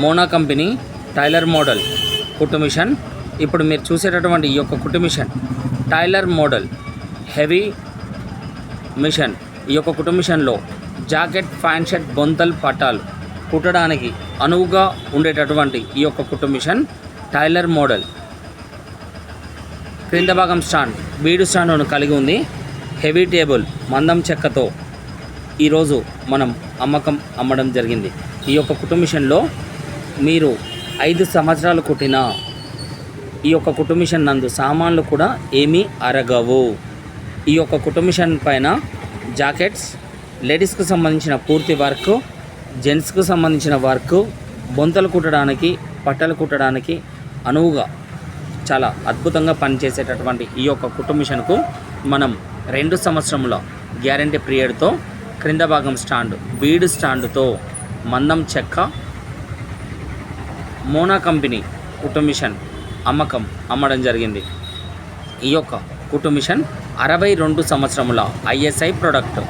Mona company tailor model కుట్టు machine. ఇప్పుడు మీరు చూసేటటువంటి ఈ యొక్క కుట్టు machine tailor model heavy machine. ఈ యొక్క కుట్టు మిషన్లో జాకెట్, ప్యాంట్ షర్ట్, బొంతల్, పట్టాలు కుట్టడానికి అనువుగా ఉండేటటువంటి ఈ యొక్క కుట్టు మిషన్ టైలర్ మోడల్. క్రింద భాగం స్టాండ్ బీడు స్టాండ్ను కలిగి ఉంది. హెవీ టేబుల్ మందం చెక్కతో ఈరోజు మనం అమ్మడం జరిగింది. ఈ యొక్క కుట్టు మిషన్లో మీరు 5 సంవత్సరాలు కుట్టిన ఈ యొక్క కుట్టు మిషన్ నందు సామాన్లు కూడా ఏమీ అరగవు. ఈ యొక్క కుట్టు మిషన్ పైన జాకెట్స్, లేడీస్కు సంబంధించిన పూర్తి వర్క్, జెంట్స్కు సంబంధించిన వర్క్, బొంతలు కుట్టడానికి, పట్టలు కుట్టడానికి అనువుగా చాలా అద్భుతంగా పనిచేసేటటువంటి ఈ యొక్క కుట్టు మిషన్కు మనం 2 సంవత్సరముల గ్యారంటీ పీరియడ్తో క్రింద భాగం స్టాండ్ బీడ్ స్టాండ్తో మందం చెక్క మోనా కంపెనీ కుట్టు మిషన్ అమ్మడం జరిగింది. ఈ యొక్క కుట్టు మిషన్ 62 సంవత్సరముల ISI ప్రోడక్ట్.